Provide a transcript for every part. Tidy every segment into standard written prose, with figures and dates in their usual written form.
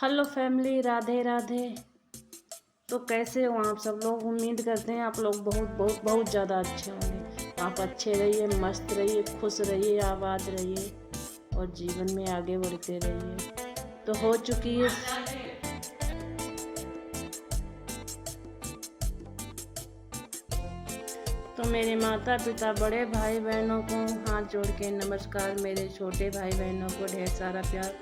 Hello family, Radhe Radhe. तो कैसे हो आप सब लोग? उम्मीद करते हैं आप लोग बहुत बहुत बहुत ज़्यादा अच्छे होंगे। आप अच्छे रहिए, मस्त रहिए, खुश रहिए, आबाद रहिए और जीवन में आगे बढ़ते रहिए। तो हो चुकी है। तो मेरे माता पिता, बड़े भाई बहनों को हाथ जोड़ के नमस्कार। मेरे छोटे भाई बहनों को ढेर सारा प्यार।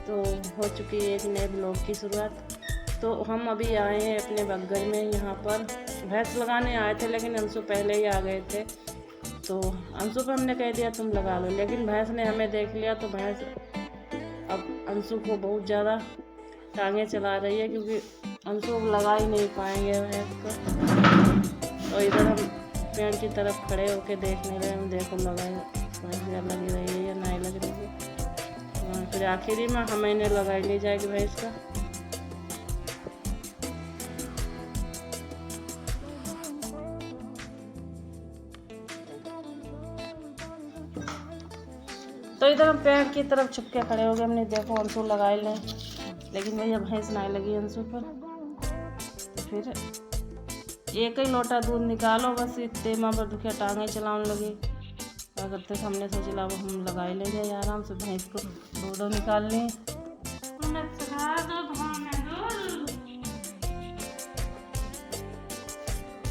तो हो चुकी है एक नए ब्लॉग की शुरुआत। तो हम अभी आए हैं अपने बग्गर में। यहाँ पर भैंस लगाने आए थे, लेकिन अंशु पहले ही आ गए थे। तो अंशु को हमने कह दिया तुम लगा लो, लेकिन भैंस ने हमें देख लिया। तो भैंस अब अंशु को बहुत ज़्यादा टांगे चला रही है, क्योंकि अंशु लगा ही नहीं पाएंगे भैंस को। और इधर हम पेड़ की तरफ खड़े होके देखने रहे, हम देखो लगाए भैंस लगी रही है या नहीं लग रही है। फिर आखिरी में हमें लगाई ले जाएगी भैंस का। तो इधर हम पेड़ की तरफ छुप के खड़े हो गए। हमने देखो अंशु लगाए लें, लेकिन भैया भैंस नहीं लगी अंशु पर। तो फिर एक ही लोटा दूध निकालो, बस इतने माँ पर दुखिया टांगे चलाने लगी। क्या करते थे, हमने सोचा वो हम लगाए ले जाए आराम से, भैंस को दूध निकाल लें।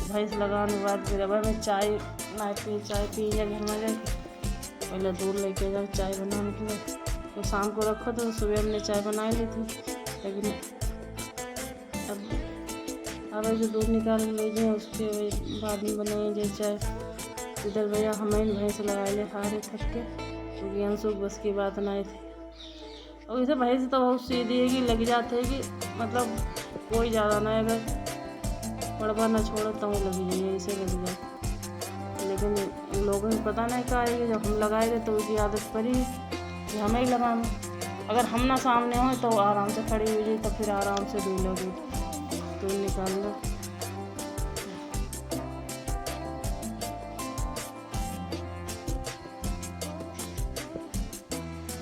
भैंस लगाने के बाद फिर अब हमें चाय पी या घर में जाके पहले दूध लेके जाओ चाय बनाने के लिए। तो शाम को रखो तो सुबह हमने चाय बनाई ली थी, लेकिन अब जो दूध निकाल ले जाए उसके बाद में बनाई जाए चाय। इधर भैया हमें भैंस लगाए ले हारे थक के, क्योंकि अंशु बस की बात नहीं थी। और इसे भैंस तो बहुत सीधी है कि लग जाते है कि मतलब कोई ज़्यादा ना, अगर पड़वा ना छोड़ो तो लगी जाइए, इसे लग जाए। लेकिन इन लोगों को पता नहीं क्या है कि जब हम लगाएंगे तो उसकी आदत पड़ी कि हमें ही लगाना। अगर हम ना सामने हो तो आराम से खड़ी हुई जाए, तो फिर आराम से दूध लो, दूध निकाल लो।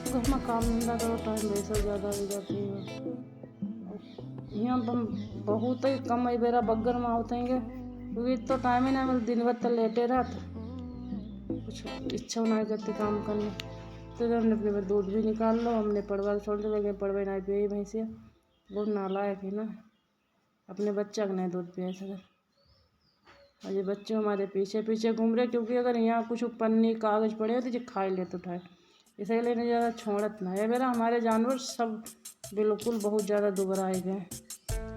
घर में काम धंधा करो, टाइम वैसे ज़्यादा हो जाती है। यहाँ हम बहुत ही कम ही बेरा बग्गर में आतेंगे, क्योंकि तो टाइम ही ना मिल, दिन भर तो लेटे रहते, कुछ इच्छा नहीं करती काम करने। तो हमने फिर दूध भी निकाल लो, हमने पड़वा छोड़ दिया, लेकिन पड़वे नहीं पिए भैंसिया, बहुत नालायक है ना, अपने बच्चा का नहीं दूध पिए सके। और ये बच्चे हमारे पीछे पीछे घूम रहे, क्योंकि अगर यहाँ कुछ पन्नी कागज़ पड़े तो ये खाई ले तो उठाए, इसीलिए नहीं ज़्यादा छोड़त ना है मेरा। हमारे जानवर सब बिल्कुल बहुत ज़्यादा दुबराए गए,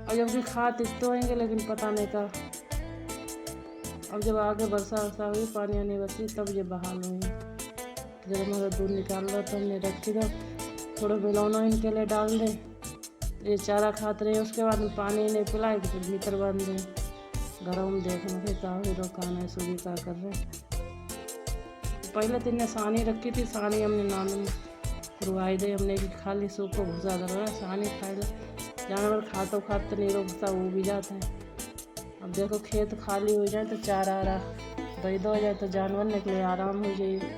और जबकि खाते तो आएंगे, लेकिन पता नहीं था। अब जब आगे वर्षा हुई, पानी आने बसी, तब ये बहाल हुई। जब हमारा दूध निकाल रहा तो हमने रखी था, थोड़ा बिलौना इनके लिए डाल दे, ये चारा खाते रहे। उसके बाद में पानी नहीं पिलाए तो फिर भीतर बंद दे, घरों में देखने थे का रोकाना है, सूरी का कर रहे। पहले दिन ने सानी रखी थी, सानी हमने नान रुआई दे, हमने कि खाली सूखो भूसा कर रहा है, सानी खाए ला। जानवर खाते नीरो भूसा वो भी जाता है। अब देखो खेत खाली हो जाए तो चारा आ रहा दही हो जाए, तो जानवर निकले आराम हो जाए।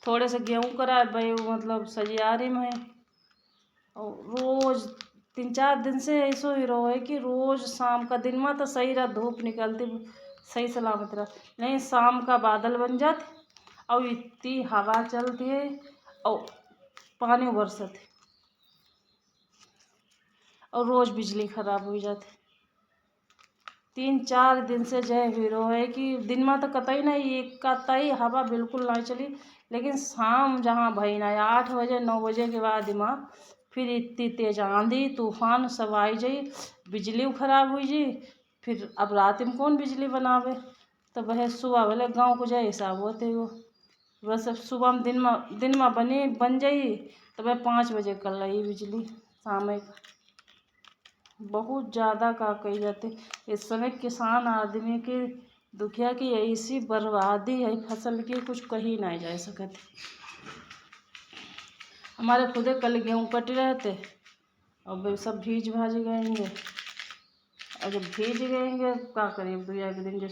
थोड़े से गेहूँ करा भाई, मतलब सजियारी में। और रोज़ 3-4 दिन से ऐसा ही रहो है कि रोज़ शाम का, दिन में तो सही रहा, धूप निकलती सही सलामत रहा, नहीं शाम का बादल बन जाते और इतनी हवा चलती है और पानी बरसते, और रोज़ बिजली खराब हो जाती। 3-4 दिन से जय हीरो है कि दिन में तो कतई नहीं, एक कतई हवा बिल्कुल नहीं चली, लेकिन शाम जहाँ भई ना 8 बजे 9 बजे के बाद माँ फिर इतनी तेज आंधी तूफान सब आई जाई, बिजली खराब हुई जी। फिर अब रात में कौन बिजली बनावे, तो वह सुबह वाले गाँव को जाए हिसाब होते वो, बस सुबह में दिन में बन जाई, तो वह 5 बजे कल रही बिजली शाम में। बहुत ज़्यादा का कही जाते इस समय किसान आदमी की दुखिया की ऐसी बर्बादी है फसल की, कुछ कही नहीं जा सकते। हमारे खुदे कल गेहूँ कट रहे थे और वे सब भीज भाज गएंगे, और जब भीज गएंगे क्या करें, 2 दिन जो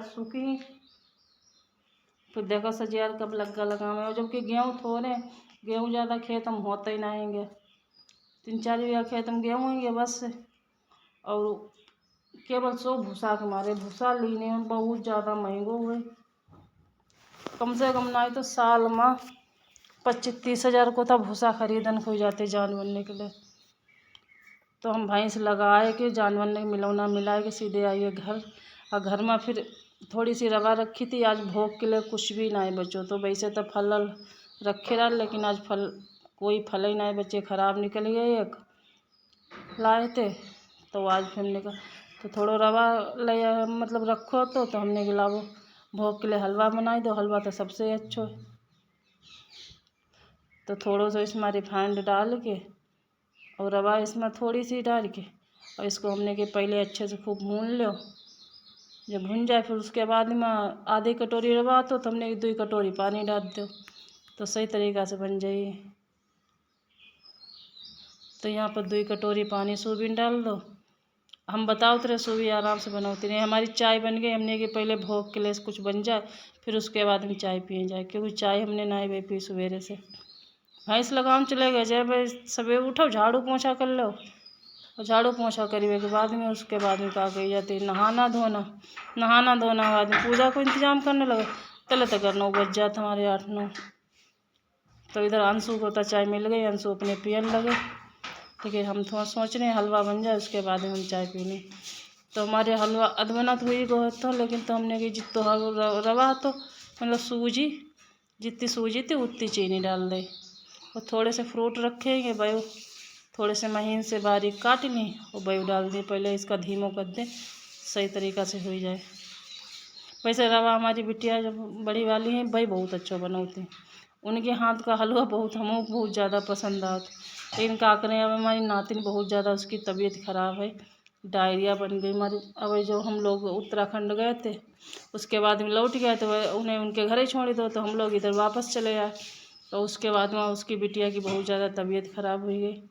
सूखी। फिर देखो सजियार कब लगा में, और जबकि गेहूँ थोड़े गेहूँ ज़्यादा खेत हम होते ही ना आएंगे, 3-4 बीघा खेत हम गेहूँ होंगे बस। और केवल सो भूसा के मारे भूसा लेने में बहुत ज़्यादा महंगो हुए। कम से कम ना तो साल में 25-30 हज़ार को था भूसा खरीदन हो जाते जानवर के लिए। तो हम भैंस लगाए के जानवर ने मिलौना मिलाए के सीधे आइए घर। और घर में फिर थोड़ी सी रवा रखी थी, आज भोग के लिए कुछ भी नहीं बचो। तो वैसे तो फल रखे रहा, लेकिन आज कोई फल ही नहीं बचे, खराब निकल गए। एक लाए थे तो आज फिर हमने कहा तो थोड़ा रवा ले मतलब रखो। तो हमने गिला वो भोग के लिए हलवा बनाई दो। हलवा तो सबसे अच्छा है। तो थोड़ा सा इसमें रिफाइंड डाल के और रवा इसमें थोड़ी सी डाल के और इसको हमने के पहले अच्छे से खूब भून लो। जब भून जाए फिर उसके बाद में आधी कटोरी रवा तो हमने 2 कटोरी पानी डाल दो, तो सही तरीक़ा से बन जाइए। तो यहाँ पर 2 कटोरी पानी सूबीन डाल दो। हम बताओ तेरे सूबी आराम से बनाओ तेरे। हमारी चाय बन गई, हमने कि पहले भोग के लिए कुछ बन जाए फिर उसके बाद हम चाय पिए जाए, क्योंकि चाय हमने ना ही पी सवेरे से। भैंस लगाम चले गए जब सवेरे उठो झाड़ू पोछा कर लो, और झाड़ू पोछा करने के बाद में उसके बाद में क्या कही जाती है नहाना धोना बाद में पूजा को इंतजाम करने लगे। तले तक 9 बज जाता हमारे 8-9। तो इधर अंशु को तो चाय मिल गई, अंशु अपने पियन लगे। लेकिन हम थोड़ा सोच रहे हैं हलवा बन जाए उसके बाद हम चाय पीने। तो हमारे हलवा अधबना तो हुई गो तो, लेकिन तो हमने कि जितना रवा तो मतलब सूजी जितनी सूजी थी उतनी चीनी डाल दे। और थोड़े से फ्रूट रखेंगे भाई, थोड़े से महीन से बारीक काट ली और बयू डाल दी। पहले इसका धीमो कर दे सही तरीक़ा से हो जाए। वैसे रवा हमारी बिटिया जब बड़ी वाली है भाई बहुत अच्छा बनाती, उनके हाथ का हलवा हमको बहुत ज़्यादा पसंद आता। लेकिन क्या करें अब हमारी नातिन बहुत ज़्यादा उसकी तबीयत ख़राब है, डायरिया बन गई हमारी। अब जब हम लोग उत्तराखंड गए थे उसके बाद में लौट गए तो उन्हें उनके घर ही छोड़ दो, तो हम लोग इधर वापस चले आए। तो उसके बाद में उसकी बिटिया की बहुत ज़्यादा तबीयत ख़राब हुई गई।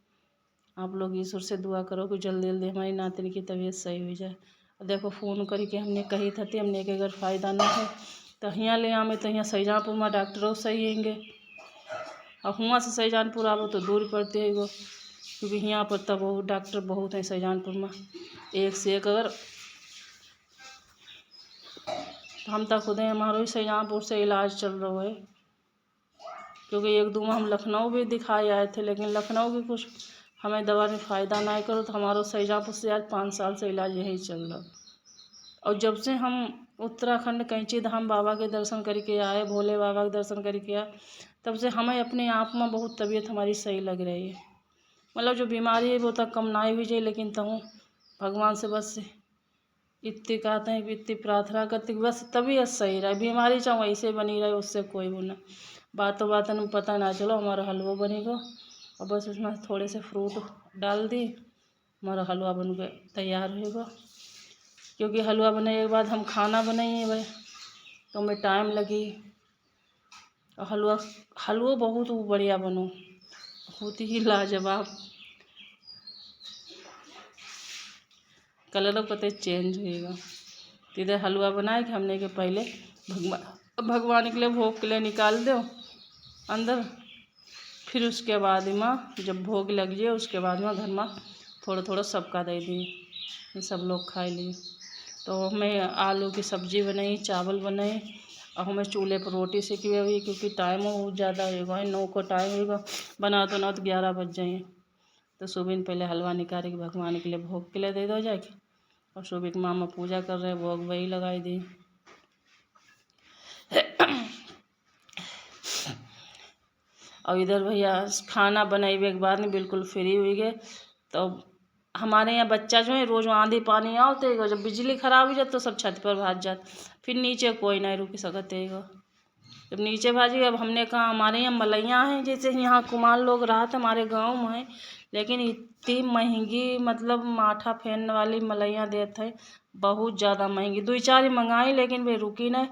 आप लोग ईश्वर से दुआ करो कि जल्दी जल्दी हमारी नातिन की तबीयत सही हो जाए। देखो फ़ोन करके हमने कही थी हमने के अगर फ़ायदा ना है तो यहाँ ले आवे, तो यहाँ सैजापुर में डॉक्टरों सही हैंगे। और हुआ से सैजानपुर आवो तो दूर पड़ते है, क्योंकि यहाँ पर तब बहुत डॉक्टर बहुत हैं सैजानपुर में, एक से एक। अगर तो हम तक खुद हमारा ही सैजानपुर से इलाज चल रहा है, क्योंकि 1-2 में हम लखनऊ भी दिखाए आए थे, लेकिन लखनऊ की कुछ हमें दवा में फ़ायदा ना करो। तो हमारा सैजापुर से आज 5 साल से इलाज यही चल रहा। और जब से हम उत्तराखंड कैंची धाम बाबा के दर्शन करके आए, भोले बाबा के दर्शन करके आए, तब से हमें अपने आप में बहुत तबीयत हमारी सही लग रही है। मतलब जो बीमारी है वो तक कम ना हुई जाए, लेकिन तो भगवान से बस इतनी कहते हैं कि इतनी प्रार्थना करती कि बस तबीयत सही रहे, बीमारी चाहे ऐसे बनी रहे उससे कोई वो ना। बातों में पता ना चलो हमारा हलवा बनेगा, और बस उसमें थोड़े से फ्रूट डाल दी, हमारा हलवा बन के तैयार होगा। क्योंकि हलवा बनाने के बाद हम खाना बनाइए भाई तो हमें टाइम लगी। और हलवा बहुत बढ़िया बनो, बहुत ही लाजवाब। कलर पता चेंज होएगा। तो इधर हलवा बनाए कि हमने के पहले भगवान के लिए भोग के लिए निकाल दो अंदर। फिर उसके बाद में जब भोग लग जाए उसके बाद में घर में थोड़ा थोड़ा सबका दे दिए, सब लोग खा लिए। तो हमें आलू की सब्ज़ी बनाई, चावल बनाए, और हमें चूल्हे पर रोटी सेकी हुई, क्योंकि टाइम बहुत ज़्यादा होगा, 9 को टाइम होगा, बना तो 11 बज जाए। तो सुबह पहले हलवा निकाल के भगवान के लिए भोग के लिए दे दो जाके। और सुबह के मामा पूजा कर रहे भोग वही लगाई दी। और इधर भैया खाना बनाने के बाद में बिल्कुल फ्री हुई गए। तो हमारे यहाँ बच्चा जो है रोज आंधी पानी आवते जब बिजली खराब हो जाती तो सब छत पर भाग जाते, फिर नीचे कोई नहीं रुक सकते। जब नीचे भाजी अब हमने कहा हमारे यहाँ मलैया हैं, जैसे यहाँ कुमार लोग राहत हमारे गांव में है, लेकिन इतनी महंगी मतलब माठा फेरने वाली मलैया देते हैं, बहुत ज़्यादा महंगी। 2-4 ही मंगाई लेकिन वे रुकी नहीं,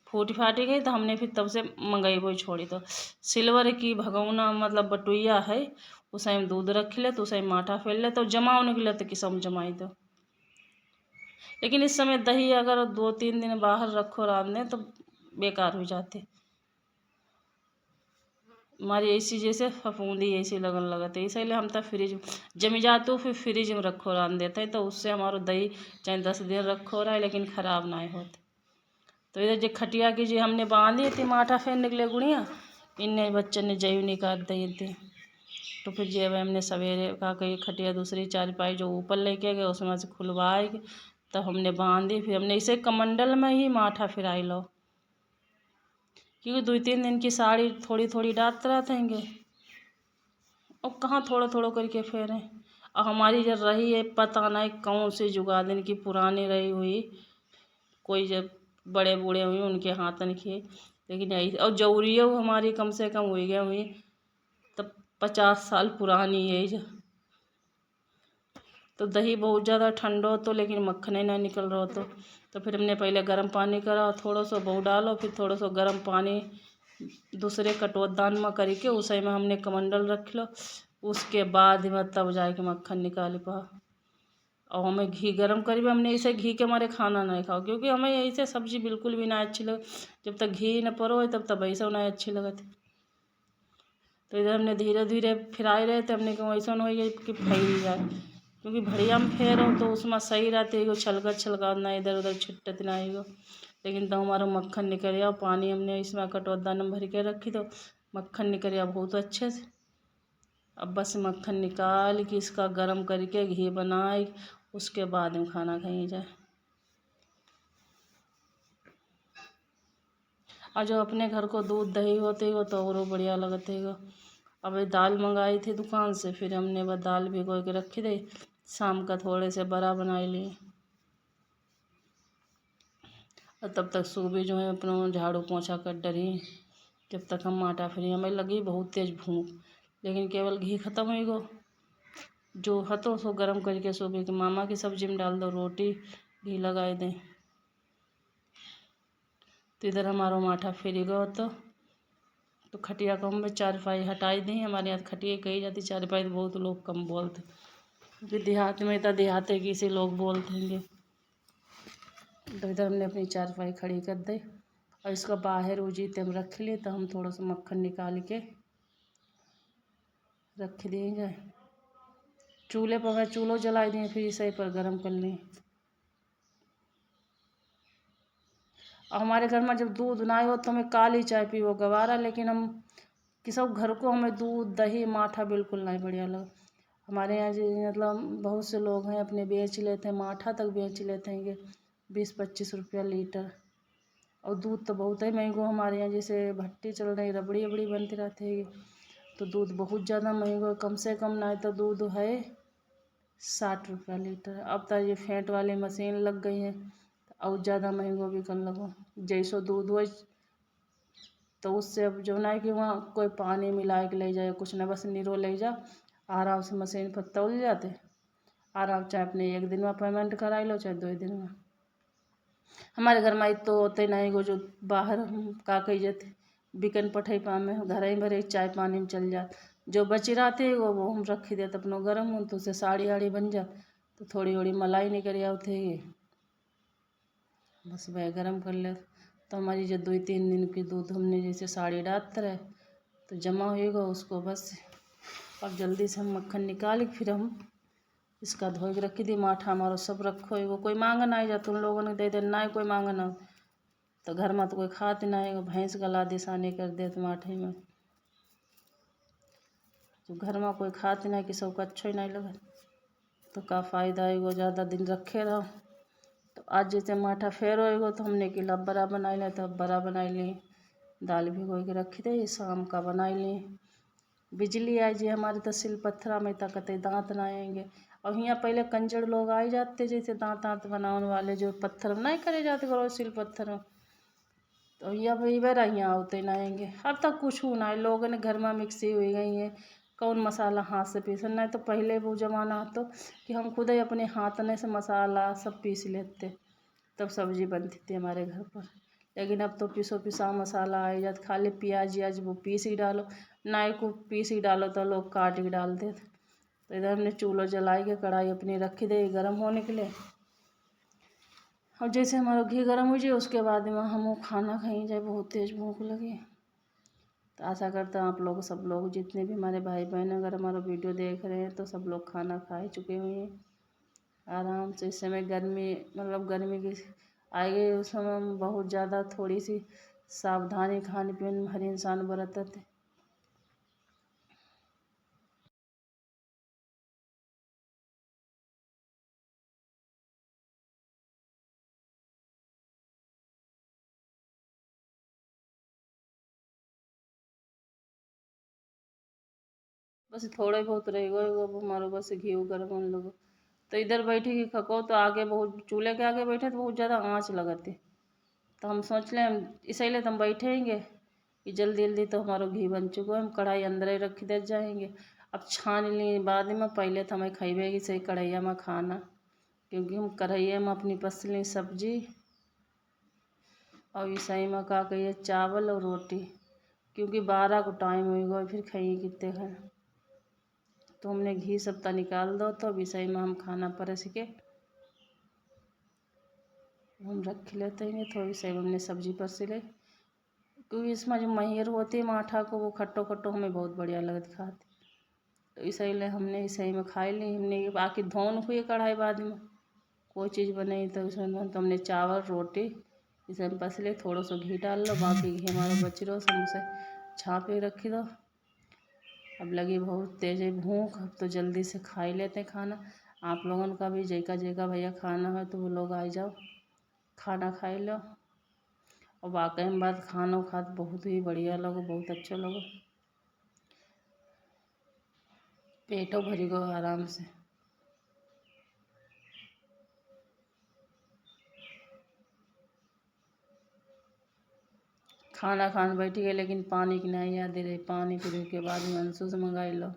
फूटी फाटी गई। तो हमने फिर तब से मंगाई वो छोड़ी। तो सिल्वर की भगौना मतलब बटुइया है, उसे हम दूध रख ले तो उसे माठा फेर ले तो जमा होने के लिए तो किसम जमाई दो। लेकिन इस समय दही अगर 2-3 दिन बाहर रखो रात में तो बेकार हो जाते। हमारी ऐसी जैसे फफूंदी ऐसी लगन लगत है, इसीलिए हम तो फ्रिज जमी जाते फिर फ्रिज में रखो रान देते हैं, तो उससे हमारो दही चाहे 10 दिन रखो रहा है लेकिन ख़राब ना होते। तो इधर जो खटिया की जो हमने बांधी थी माठा फेर निकले गुड़िया, इनने बच्चन ने जयू निकाल दी थी। तो फिर जब हमने सवेरे कहा कि खटिया दूसरी चारपाई जो ऊपर लेके गए उसमें से खुलवाए, तब हमने बांधी। फिर हमने इसे कमंडल में ही माठा फिराई लो, क्योंकि 2-3 दिन की साड़ी थोड़ी थोड़ी डालते रहेंगे और कहाँ थोड़ा थोड़ा करके फेरें। और हमारी जब रही है पता नहीं कौन सी जुगादिन की पुरानी रही हुई, कोई जब बड़े बूढ़े हुए उनके हाथन की, लेकिन यही और जौरिया हमारी कम से कम हुई गई हुई तब 50 साल पुरानी है। तो दही बहुत ज़्यादा ठंडा हो तो लेकिन मक्खन ही नहीं निकल रहा तो फिर हमने पहले गर्म पानी करा और थोड़ा सा बहु डालो, फिर थोड़ा सा गर्म पानी दूसरे कटोरदान में करके उसे में हमने कमंडल रख लो, उसके बाद में तब जाके मक्खन निकाल पा। और हमें घी गरम करी हमने इसे घी के हमारे खाना नहीं खाओ, क्योंकि हमें ऐसे सब्जी बिल्कुल भी ना अच्छी लगे, जब तक घी न परो तब तक ऐसा नहीं अच्छी लगती। तो इधर हमने धीरे धीरे फिराए रहे थे, हमने कहा ऐसा नहीं हो कि फैल जाए, क्योंकि भड़िया में फेरो तो उसमें सही रहते है, छलका छलका ना इधर उधर छिटत ना है। लेकिन तो हमारा मक्खन निकल गया, पानी हमने इसमें कटोरदान में भर के रखी तो मक्खन निकल गया बहुत अच्छे से। अब बस मक्खन निकाल के इसका गरम करके घी बनाए, उसके बाद में खाना खाई जाए। और जो अपने घर को दूध दही होते वो तो और बढ़िया लगते है। अब ये दाल मंगाई थी दुकान से, फिर हमने वह दाल भिगो के रखी थी, शाम का थोड़े से बड़ा बनाई लिए। और तब तक सुबह जो है अपना झाड़ू पोछा कर डरी, जब तक हम आटा फ्री। हमें लगी बहुत तेज़ भूख, लेकिन केवल घी ख़त्म हो गो, जो हतो सो गरम करके सुबह के मामा की सब्जी में डाल दो, रोटी घी लगाए दें। तो इधर हमारा माठा फिर गो तो खटिया को हम चारपाई हटाई दी। हमारे यहाँ खटिया कही जाती, चारपाई तो बहुत लोग कम बोलते, क्योंकि देहात में तो देहात की से लोग बोलते हैं। तो इधर हमने अपनी चारपाई खड़ी कर दी और इसका बाहर उजीते हम रख लिए। तो हम थोड़ा सा मक्खन निकाल के रख देंगे चूल्हे पर, मैं चूल्हो जला दिए, फिर इसे पर गरम कर लें। और हमारे घर में जब दूध ना हो तो हमें काली चाय पीवो गवारा, लेकिन हम किसी घर को हमें दूध दही माठा बिल्कुल नहीं बढ़िया लगा। हमारे यहाँ जो मतलब बहुत से लोग हैं अपने बेच लेते हैं, माठा तक बेच लेते हैं 20-25 रुपया लीटर। और दूध तो बहुत ही महंगो हमारे यहाँ, जैसे भट्टी चल रही रबड़ी अबड़ी बनती रहती है, तो दूध बहुत ज़्यादा महंगो, कम से कम नहीं तो दूध है 60 रुपया लीटर। अब तो ये फैट वाली मशीन लग गई है और ज़्यादा महंगो बिकन लगो। जैसो दूध हो तो उससे अब जो ना कि वहाँ कोई पानी मिला के ले जाए कुछ ना, बस नीरो ले जा आराम से मशीन पर तौल जाते आराम, चाहे अपने 1 दिन में पेमेंट कराई लो चाहे 2 दिन में। हमारे घर में तो होते नहीं गो, जो बाहर हम का कही जाते बिकन पठे पा में घर ही भरे चाय पानी में चल जा, जो बची रहते वो हम रखी देते अपना गर्म हो, तो उससे साड़ी आड़ी बन जा, तो थोड़ी थोड़ी मलाई निकल आते बस वह गरम कर ले। तो हमारी जो 2-3 दिन की दूध हमने जैसे साड़ी डालते रहे तो जमा होएगा उसको बस। अब जल्दी से हम मक्खन निकाल फिर हम इसका धो के रखी दी। माठा हमारा सब रखो है, वो कोई मांग ना जा, तुम लोगों ने दे दे ना, कोई मांग ना तो घर में तो कोई खाते ना है, भैंस गला दिसाने कर दे माठे में, जो घर में कोई खाते ना कि सबको अच्छा ही नहीं लगा तो का फ़ायदा है वो ज़्यादा दिन रखे रहो। तो आज जैसे माठा फेर होएगो तो हमने कि लब बड़ा बनाई ले, तो बड़ा बनाई ली, दाल भिगो के रखी दे शाम का बनाई ली। बिजली आई जी हमारे तो सिल पत्थरा में तक दांत ना आएंगे। और यहाँ पहले कंजड़ लोग आ जाते जैसे दांत दांत बनाने वाले, जो पत्थर नहीं करे जाते करो सिल पत्थर, तो यहाँ भाई बेरा यहाँ आते ना आएंगे। अब तक कुछ ना है, लोगों ने घर में मिक्सी हुई गई है, कौन मसाला हाथ से पीसन नहीं, तो पहले वो जमाना तो कि हम खुद ही अपने हाथ ने से मसाला सब पीस लेते, तब सब्जी बनती थी हमारे घर पर। लेकिन अब तो पीसो पिसा मसाला आ जाता, खाली प्याज याज वो पीस ही डालो, नाई को पीस ही डालो तो लोग काट के डाल देते। तो इधर हमने चूल्हा जलाई के कढ़ाई अपनी रखी दे गर्म होने के लिए। और जैसे हमारा घी गर्म हो जाए उसके बाद में हम वो खाना खाई जाए, बहुत तेज़ भूख लगी। तो आशा करता हूँ आप लोग सब लोग जितने भी हमारे भाई बहन अगर हमारा वीडियो देख रहे हैं तो सब लोग खाना खा ही चुके हुए हैं आराम से। इस समय गर्मी मतलब गर्मी की आएगी उस समय हम बहुत ज़्यादा थोड़ी सी सावधानी खाने पीने में हर इंसान बरतते। बस थोड़े बहुत रह गए वो हमारे बस घी गर्म उन लोग तो इधर बैठी कि खको तो आगे बहुत चूल्हे के आगे बैठे तो बहुत ज़्यादा आँच लगती। तो हम सोच लें इसीलिए तो हम बैठेंगे कि जल्दी जल्दी तो हमारा घी बन चुका है, हम कढ़ाई अंदर ही रख दे जाएंगे। अब छान ली बाद में, पहले तो हमें खइबे कि सही कढ़ैया में खाना, क्योंकि हम कढ़ैया में अपनी पसली सब्जी और सही में का कहिए चावल और रोटी, क्योंकि 12 को टाइम हो गया फिर खाइए कितने खाए। तो हमने घी सब ता निकाल दो तो अभी सही में हम खाना परस के हम रख लेते हैं। थोड़ी सही हमने सब्जी परस ले, क्योंकि इसमें जो महिर होती है माठा को वो खट्टो खट्टो हमें बहुत बढ़िया लगती खाती। तो इसीलिए हमने सही में खाई ली। हमने बाकी धोन हुई कढ़ाई बाद में कोई चीज़ बनाई तो उसमें तो हमने चावल रोटी इसे हम पस ले, थोड़ा सा घी डाल लो, बाकी घी हमारा बच रहो समोसे छाप के रखी दो। अब लगी बहुत तेज भूख, अब तो जल्दी से खा ही लेते खाना। आप लोगों का भी जेका जेका भैया खाना है तो वो लोग आ जाओ खाना खाई लो। और वाकई में बात खाना खा बहुत ही बढ़िया लोगो, बहुत अच्छा लोगो, पेटो भरी गो आराम से। खाना खाने बैठी गए लेकिन पानी की नहीं याद रही, पानी पीने के बाद में अंशु से मंगाई लो।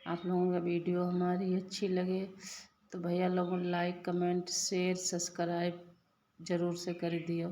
आप लोगों का वीडियो हमारी अच्छी लगे तो भैया लोगों लाइक कमेंट शेयर सब्सक्राइब ज़रूर से कर दियो।